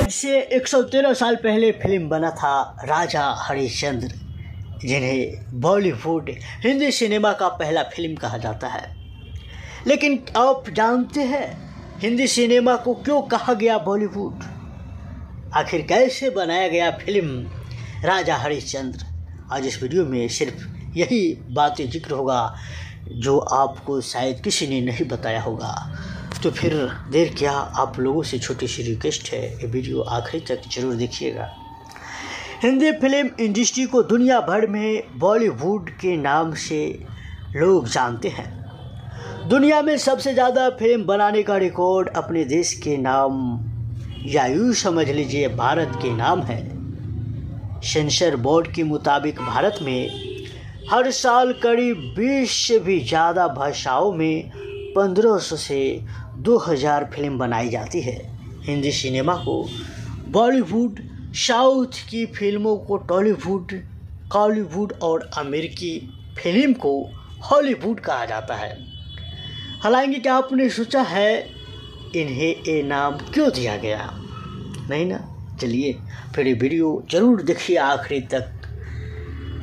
आज से 113 साल पहले फिल्म बना था राजा हरिश्चंद्र, जिन्हें बॉलीवुड हिंदी सिनेमा का पहला फिल्म कहा जाता है। लेकिन आप जानते हैं हिंदी सिनेमा को क्यों कहा गया बॉलीवुड? आखिर कैसे बनाया गया फिल्म राजा हरिश्चंद्र? आज इस वीडियो में सिर्फ यही बातें जिक्र होगा जो आपको शायद किसी ने नहीं बताया होगा। तो फिर देर क्या, आप लोगों से छोटी सी रिक्वेस्ट है, ये वीडियो आखिरी तक जरूर देखिएगा। हिंदी फिल्म इंडस्ट्री को दुनिया भर में बॉलीवुड के नाम से लोग जानते हैं। दुनिया में सबसे ज़्यादा फिल्म बनाने का रिकॉर्ड अपने देश के नाम या यूँ समझ लीजिए भारत के नाम है। सेंसर बोर्ड के मुताबिक भारत में हर साल करीब 20 से भी ज़्यादा भाषाओं में 1500 से 2000 फिल्म बनाई जाती है। हिंदी सिनेमा को बॉलीवुड, साउथ की फिल्मों को टॉलीवुड, कॉलीवुड और अमेरिकी फिल्म को हॉलीवुड कहा जाता है। हालांकि क्या आपने सोचा है इन्हें ये नाम क्यों दिया गया? नहीं ना? चलिए फिर ये वीडियो ज़रूर देखिए आखिरी तक।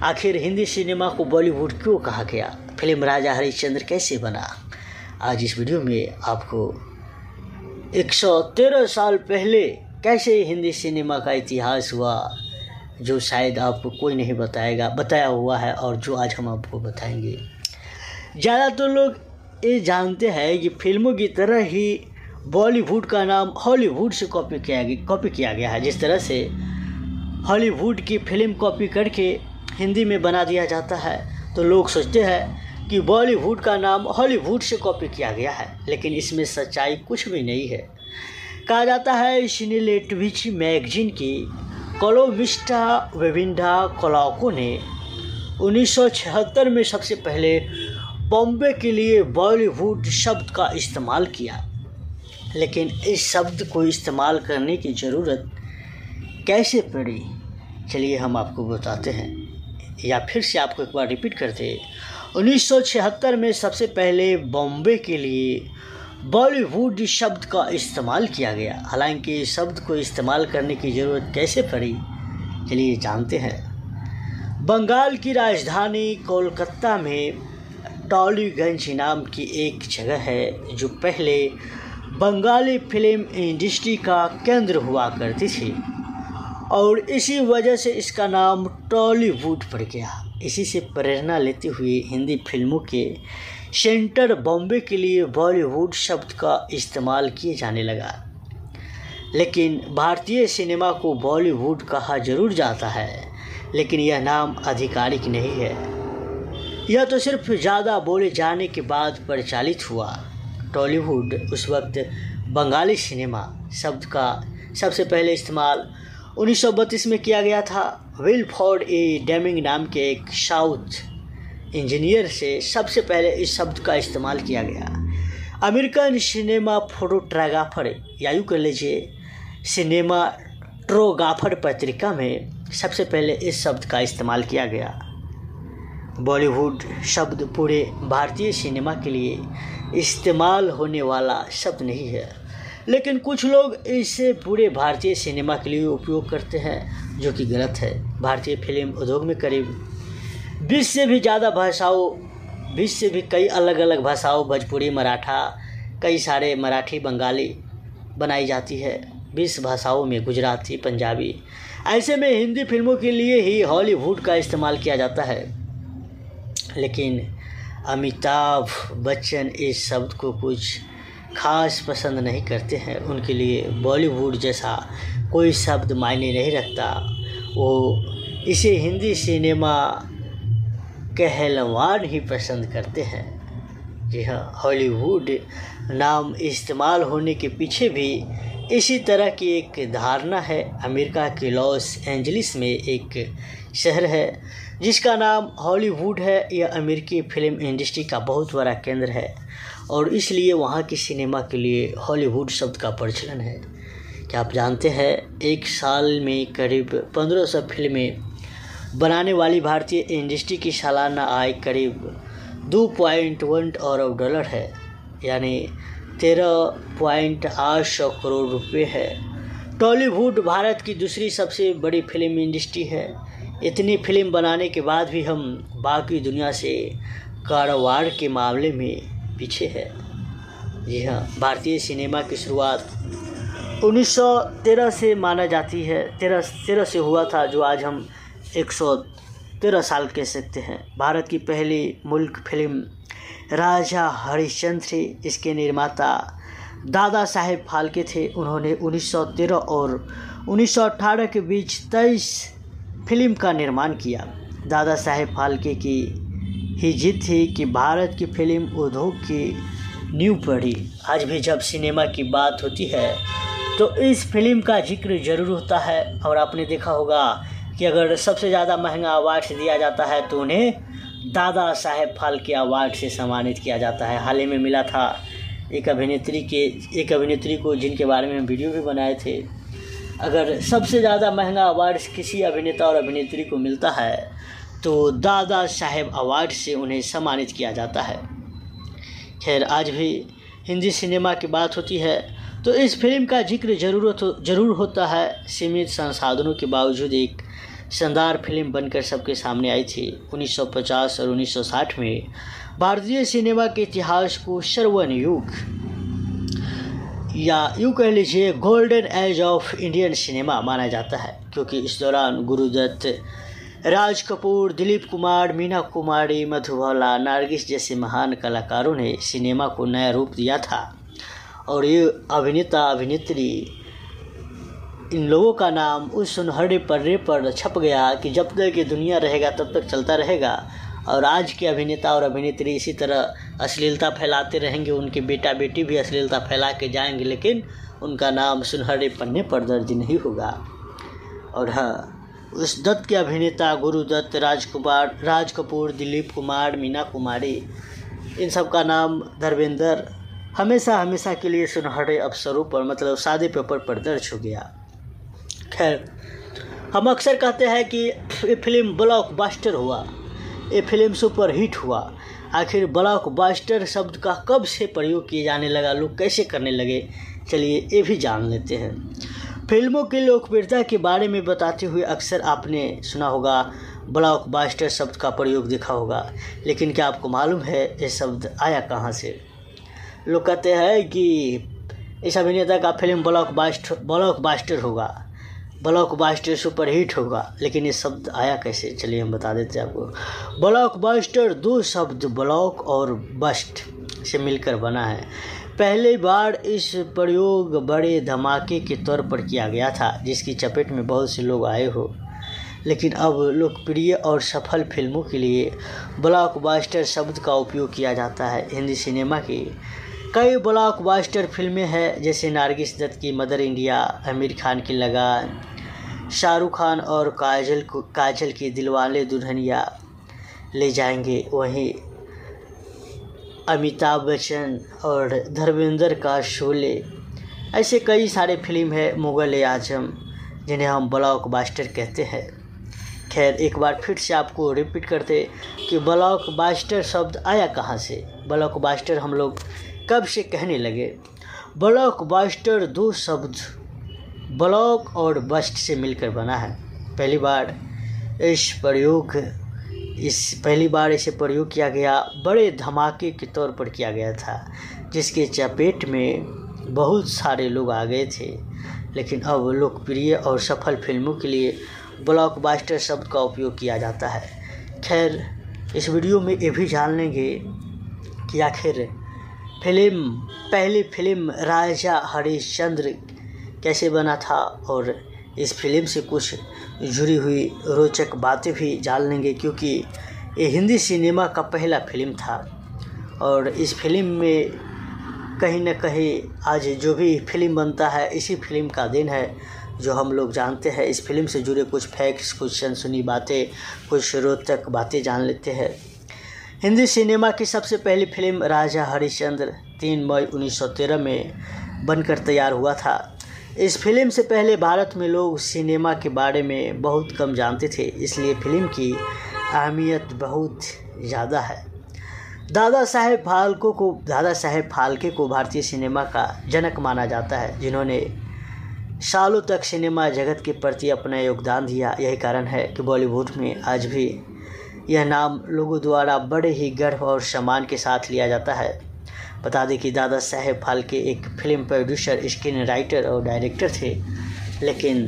आखिर हिंदी सिनेमा को बॉलीवुड क्यों कहा गया? फिल्म राजा हरिश्चंद्र कैसे बना? आज इस वीडियो में आपको 113 साल पहले कैसे हिंदी सिनेमा का इतिहास हुआ, जो शायद आपको कोई नहीं बताया हुआ है और जो आज हम आपको बताएंगे। ज़्यादातर लोग ये जानते हैं कि फिल्मों की तरह ही बॉलीवुड का नाम हॉलीवुड से कॉपी किया गया है। जिस तरह से हॉलीवुड की फिल्म कॉपी करके हिंदी में बना दिया जाता है, तो लोग सोचते हैं कि बॉलीवुड का नाम हॉलीवुड से कॉपी किया गया है। लेकिन इसमें सच्चाई कुछ भी नहीं है। कहा जाता है सिनेलेटविच मैगजीन की कोलोमिस्टा वेविंडा कोलाको ने 1976 में सबसे पहले बॉम्बे के लिए बॉलीवुड शब्द का इस्तेमाल किया। लेकिन इस शब्द को इस्तेमाल करने की ज़रूरत कैसे पड़ी, चलिए हम आपको बताते हैं, या फिर से आपको एक बार रिपीट करते हैं। 1976 में सबसे पहले बॉम्बे के लिए बॉलीवुड शब्द का इस्तेमाल किया गया। हालांकि इस शब्द को इस्तेमाल करने की ज़रूरत कैसे पड़ी, चलिए जानते हैं। बंगाल की राजधानी कोलकाता में टॉलीगंज नाम की एक जगह है जो पहले बंगाली फिल्म इंडस्ट्री का केंद्र हुआ करती थी और इसी वजह से इसका नाम टॉलीवुड पड़ गया। इसी से प्रेरणा लेते हुए हिंदी फिल्मों के सेंटर बॉम्बे के लिए बॉलीवुड शब्द का इस्तेमाल किए जाने लगा। लेकिन भारतीय सिनेमा को बॉलीवुड कहा जरूर जाता है, लेकिन यह नाम आधिकारिक नहीं है। यह तो सिर्फ ज़्यादा बोले जाने के बाद प्रचलित हुआ। टॉलीवुड उस वक्त बंगाली सिनेमा शब्द का सबसे पहले इस्तेमाल 1932 में किया गया था। विलफोर्ड ए डेमिंग नाम के एक साउथ इंजीनियर से सबसे पहले इस शब्द का इस्तेमाल किया गया। अमेरिकन सिनेमा फोटोग्राफर या यूँ कर लीजिए सिनेमाटोग्राफर पत्रिका में सबसे पहले इस शब्द का इस्तेमाल किया गया। बॉलीवुड शब्द पूरे भारतीय सिनेमा के लिए इस्तेमाल होने वाला शब्द नहीं है, लेकिन कुछ लोग इसे पूरे भारतीय सिनेमा के लिए उपयोग करते हैं, जो कि गलत है। भारतीय फिल्म उद्योग में करीब 20 से भी ज़्यादा भाषाओं, 20 से भी कई अलग अलग भाषाओं, भोजपुरी, मराठा, कई सारे मराठी, बंगाली बनाई जाती है। 20 भाषाओं में, गुजराती, पंजाबी। ऐसे में हिंदी फिल्मों के लिए ही हॉलीवुड का इस्तेमाल किया जाता है। लेकिन अमिताभ बच्चन इस शब्द को कुछ खास पसंद नहीं करते हैं। उनके लिए बॉलीवुड जैसा कोई शब्द मायने नहीं रखता। वो इसे हिंदी सिनेमा कहलवान ही पसंद करते हैं। जी हाँ, हॉलीवुड नाम इस्तेमाल होने के पीछे भी इसी तरह की एक धारणा है। अमेरिका के लॉस एंजलिस में एक शहर है जिसका नाम हॉलीवुड है। यह अमेरिकी फिल्म इंडस्ट्री का बहुत बड़ा केंद्र है और इसलिए वहाँ की सिनेमा के लिए हॉलीवुड शब्द का प्रचलन है। क्या आप जानते हैं एक साल में करीब 1500 फिल्में बनाने वाली भारतीय इंडस्ट्री की सालाना आय करीब 2.1 अरब डॉलर है, यानी 13.8 करोड़ रुपये है। टॉलीवुड भारत की दूसरी सबसे बड़ी फिल्म इंडस्ट्री है। इतनी फिल्म बनाने के बाद भी हम बाकी दुनिया से कारोबार के मामले में पीछे है। जी हाँ, भारतीय सिनेमा की शुरुआत 1913 से माना जाती है। 13 से हुआ था, जो आज हम 113 साल कह सकते हैं। भारत की पहली मुल्क फिल्म राजा हरिश्चंद्र थी। इसके निर्माता दादा साहेब फाल्के थे। उन्होंने 1913 और 1918 के बीच 23 फिल्म का निर्माण किया। दादा साहेब फाल्के की ही जिद थी कि भारत की फिल्म उद्योग की नींव पड़ी। आज भी जब सिनेमा की बात होती है तो इस फिल्म का जिक्र ज़रूर होता है। और आपने देखा होगा कि अगर सबसे ज़्यादा महंगा अवार्ड दिया जाता है तो उन्हें दादा साहेब फाल्के अवार्ड से सम्मानित किया जाता है। हाल ही में मिला था एक अभिनेत्री को, जिनके बारे में हम वीडियो भी बनाए थे। अगर सबसे ज़्यादा महंगा अवार्ड किसी अभिनेता और अभिनेत्री को मिलता है तो दादा साहेब अवार्ड से उन्हें सम्मानित किया जाता है। खैर, आज भी हिंदी सिनेमा की बात होती है तो इस फिल्म का जिक्र ज़रूर होता है। सीमित संसाधनों के बावजूद एक शानदार फिल्म बनकर सबके सामने आई थी। 1950 और 1960 में भारतीय सिनेमा के इतिहास को स्वर्णिम युग, या यूँ कह लीजिए golden age of Indian cinema माना जाता है, क्योंकि इस दौरान गुरुदत्त, राज कपूर, दिलीप कुमार, मीना कुमारी, मधुबाला, नारगिस जैसे महान कलाकारों ने सिनेमा को नया रूप दिया था। और ये अभिनेता अभिनेत्री, इन लोगों का नाम उस सुनहरे पर्रे पर छप गया कि जब तक ये दुनिया रहेगा तब तक चलता रहेगा। और आज के अभिनेता और अभिनेत्री इसी तरह अश्लीलता फैलाते रहेंगे। उनके बेटा बेटी भी अश्लीलता फैला के जाएंगे, लेकिन उनका नाम सुनहरे पन्ने पर दर्ज नहीं होगा। और हाँ, उस दत्त के अभिनेता गुरुदत्त, राज कपूर, दिलीप कुमार, मीना कुमारी, इन सब का नाम धर्मेंद्र हमेशा के लिए सुनहरे अवसरों पर, मतलब सादे पेपर पर दर्ज हो गया। खैर, हम अक्सर कहते हैं कि ये फिल्म ब्लॉकबस्टर हुआ, ये फिल्म सुपर हिट हुआ। आखिर ब्लॉकबस्टर शब्द का कब से प्रयोग किए जाने लगा, लोग कैसे करने लगे, चलिए ये भी जान लेते हैं। फिल्मों की लोकप्रियता के बारे में बताते हुए अक्सर आपने सुना होगा, ब्लॉकबस्टर शब्द का प्रयोग देखा होगा। लेकिन क्या आपको मालूम है ये शब्द आया कहाँ से? लोग कहते हैं कि इस अभिनेता का फिल्म ब्लॉकबस्टर होगा, ब्लॉकबस्टर सुपर हिट होगा, लेकिन ये शब्द आया कैसे, चलिए हम बता देते हैं आपको। ब्लॉकबस्टर दो शब्द ब्लॉक और बस्ट से मिलकर बना है। पहली बार इस प्रयोग बड़े धमाके के तौर पर किया गया था, जिसकी चपेट में बहुत से लोग आए हो। लेकिन अब लोकप्रिय और सफल फिल्मों के लिए ब्लॉकबस्टर शब्द का उपयोग किया जाता है। हिंदी सिनेमा की कई ब्लॉकबस्टर फिल्में हैं, जैसे नारगिस दत्त की मदर इंडिया, आमिर खान की लगान, शाहरुख खान और काजल की दिलवाले दुल्हनिया ले जाएंगे, वहीं अमिताभ बच्चन और धर्मेंद्र का शोले, ऐसे कई सारे फिल्म है, मुगल-ए-आजम, जिन्हें हम ब्लॉकबस्टर कहते हैं। खैर, एक बार फिर से आपको रिपीट करते कि ब्लॉकबस्टर शब्द आया कहाँ से, ब्लॉकबस्टर हम लोग कब से कहने लगे। ब्लॉकबस्टर दो शब्द ब्लॉक और बस्ट से मिलकर बना है। पहली बार इसे प्रयोग किया गया बड़े धमाके के तौर पर किया गया था, जिसके चपेट में बहुत सारे लोग आ गए थे। लेकिन अब लोकप्रिय और सफल फिल्मों के लिए ब्लॉकबस्टर शब्द का उपयोग किया जाता है। खैर, इस वीडियो में ये भी जान लेंगे कि आखिर पहली फिल्म राजा हरिश्चंद्र कैसे बना था, और इस फिल्म से कुछ जुड़ी हुई रोचक बातें भी जान लेंगे, क्योंकि ये हिंदी सिनेमा का पहला फिल्म था। और इस फिल्म में कहीं न कहीं आज जो भी फिल्म बनता है, इसी फिल्म का देन है, जो हम लोग जानते हैं। इस फिल्म से जुड़े कुछ फैक्ट्स, कुछ सनसनी बातें, कुछ रोचक बातें जान लेते हैं। हिंदी सिनेमा की सबसे पहली फिल्म राजा हरिश्चंद्र 3 मई 1913 में बनकर तैयार हुआ था। इस फिल्म से पहले भारत में लोग सिनेमा के बारे में बहुत कम जानते थे, इसलिए फिल्म की अहमियत बहुत ज़्यादा है। दादा साहेब फाल्के को भारतीय सिनेमा का जनक माना जाता है, जिन्होंने सालों तक सिनेमा जगत के प्रति अपना योगदान दिया। यही कारण है कि बॉलीवुड में आज भी यह नाम लोगों द्वारा बड़े ही गर्व और सम्मान के साथ लिया जाता है। बता दें कि दादा साहेब फाल्के एक फिल्म प्रोड्यूसर, स्क्रीन राइटर और डायरेक्टर थे, लेकिन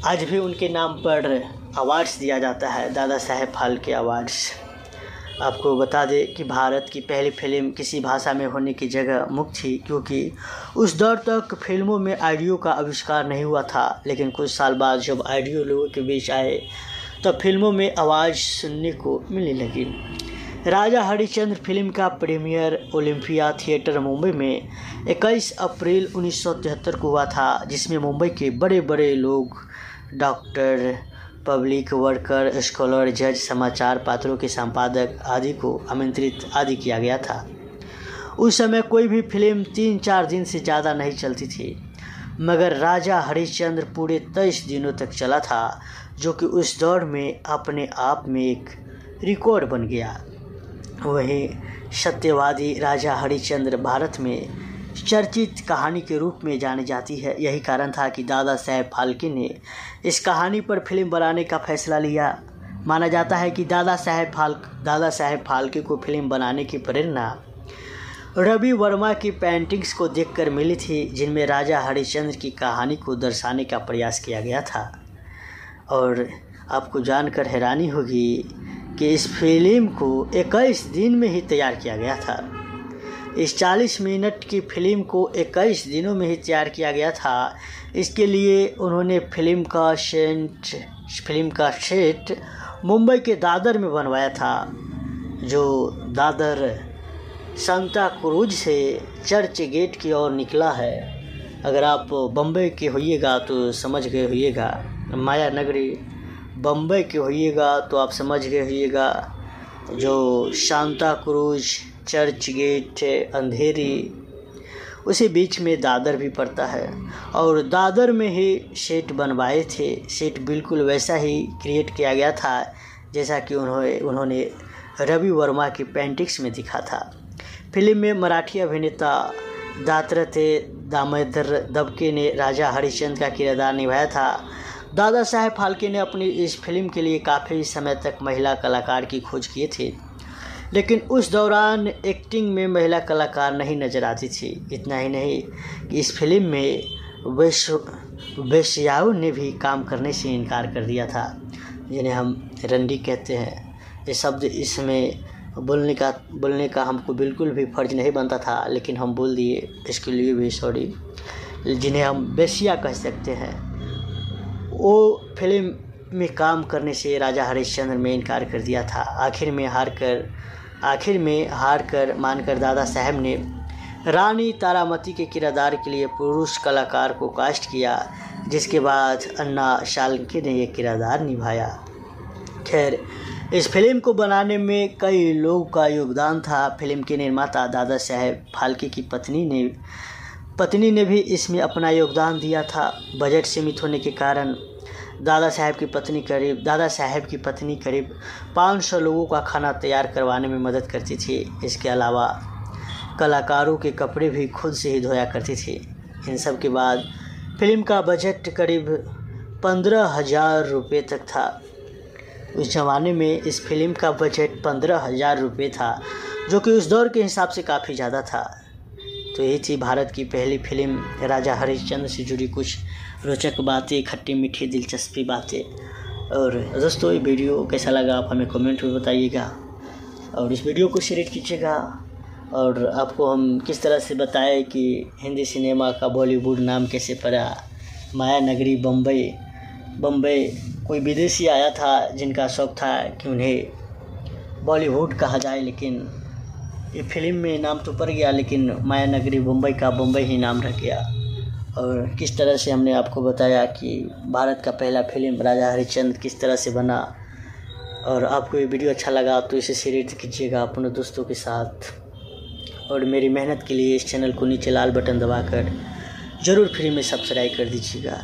आज भी उनके नाम पर अवार्ड्स दिया जाता है, दादा साहेब फाल्के अवार्ड्स। आपको बता दें कि भारत की पहली फिल्म किसी भाषा में होने की जगह मुक्त थी, क्योंकि उस दौर तक फिल्मों में ऑडियो का आविष्कार नहीं हुआ था। लेकिन कुछ साल बाद जब ऑडियो लोगों के बीच आए तब फिल्मों में आवाज़ सुनने को मिलने लगी। राजा हरिश्चंद्र फिल्म का प्रीमियर ओलंपिया थिएटर मुंबई में 21 अप्रैल 1973 को हुआ था, जिसमें मुंबई के बड़े बड़े लोग, डॉक्टर, पब्लिक वर्कर, स्कॉलर, जज, समाचार पत्रों के संपादक आदि को आमंत्रित आदि किया गया था। उस समय कोई भी फिल्म 3-4 दिन से ज़्यादा नहीं चलती थी, मगर राजा हरिश्चंद्र पूरे 23 दिनों तक चला था, जो कि उस दौर में अपने आप में एक रिकॉर्ड बन गया। वहीं सत्यवादी राजा हरिश्चंद्र भारत में चर्चित कहानी के रूप में जानी जाती है। यही कारण था कि दादा साहेब फाल्के ने इस कहानी पर फिल्म बनाने का फैसला लिया। माना जाता है कि दादा साहेब फाल्के को फिल्म बनाने की प्रेरणा रवि वर्मा की पेंटिंग्स को देखकर मिली थी, जिनमें राजा हरिश्चंद्र की कहानी को दर्शाने का प्रयास किया गया था। और आपको जानकर हैरानी होगी कि इस फिल्म को 21 दिन में ही तैयार किया गया था। इस 40 मिनट की फिल्म को 21 दिनों में ही तैयार किया गया था। इसके लिए उन्होंने फिल्म का सेट मुंबई के दादर में बनवाया था, जो दादर सांता क्रूज से चर्च गेट की ओर निकला है। अगर आप बम्बई के होइएगा तो समझ गए होइएगा, माया नगरी बम्बई के होइएगा तो आप समझ गए होइएगा, जो सांता क्रूज, चर्च गेट, अंधेरी, उसी बीच में दादर भी पड़ता है। और दादर में ही सेट बनवाए थे। सेट बिल्कुल वैसा ही क्रिएट किया गया था जैसा कि उन्होंने रवि वर्मा की पेंटिंग्स में दिखा था। फिल्म में मराठी अभिनेता दात्रते दामोदर दबके ने राजा हरिश्चंद्र का किरदार निभाया था। दादा साहेब फाल्के ने अपनी इस फिल्म के लिए काफ़ी समय तक महिला कलाकार की खोज किए थे, लेकिन उस दौरान एक्टिंग में महिला कलाकार नहीं नज़र आती थी। इतना ही नहीं कि इस फिल्म में वेश्याओं ने भी काम करने से इनकार कर दिया था, जिन्हें हम रंडी कहते हैं। ये शब्द इसमें बोलने का हमको बिल्कुल भी फ़र्ज नहीं बनता था, लेकिन हम बोल दिए, इसके लिए भी सॉरी। जिन्हें हम वेश्या कह सकते हैं, वो फिल्म में काम करने से राजा हरिश्चंद्र में इनकार कर दिया था। आखिर में हार कर मानकर दादा साहब ने रानी तारामती के किरदार के लिए पुरुष कलाकार को कास्ट किया, जिसके बाद अन्ना शाल्के ने यह किरदार निभाया। खैर, इस फिल्म को बनाने में कई लोगों का योगदान था। फिल्म के निर्माता दादा साहेब फाल्के की पत्नी ने भी इसमें अपना योगदान दिया था। बजट सीमित होने के कारण दादा साहेब की पत्नी करीब 500 लोगों का खाना तैयार करवाने में मदद करती थी। इसके अलावा कलाकारों के कपड़े भी खुद से ही धोया करती थी। इन सब के बाद फिल्म का बजट करीब 15,000 रुपये तक था। उस ज़माने में इस फिल्म का बजट 15,000 रुपये था, जो कि उस दौर के हिसाब से काफ़ी ज़्यादा था। तो यही थी भारत की पहली फिल्म राजा हरिश्चंद्र से जुड़ी कुछ रोचक बातें, खट्टी मीठी दिलचस्पी बातें। और दोस्तों, ये वीडियो कैसा लगा आप हमें कमेंट में बताइएगा, और इस वीडियो को शेयर कीजिएगा। और आपको हम किस तरह से बताएं कि हिंदी सिनेमा का बॉलीवुड नाम कैसे पड़ा। माया नगरी बम्बई कोई विदेशी आया था जिनका शौक़ था कि उन्हें बॉलीवुड कहा जाए, लेकिन ये फिल्म में नाम तो पड़ गया, लेकिन माया नगरी बम्बई का बम्बई ही नाम रह गया। और किस तरह से हमने आपको बताया कि भारत का पहला फिल्म राजा हरिश्चंद्र किस तरह से बना। और आपको ये वीडियो अच्छा लगा तो इसे शेयर कीजिएगा अपने दोस्तों के साथ। और मेरी मेहनत के लिए इस चैनल को नीचे लाल बटन दबाकर ज़रूर फ्री में सब्सक्राइब कर दीजिएगा।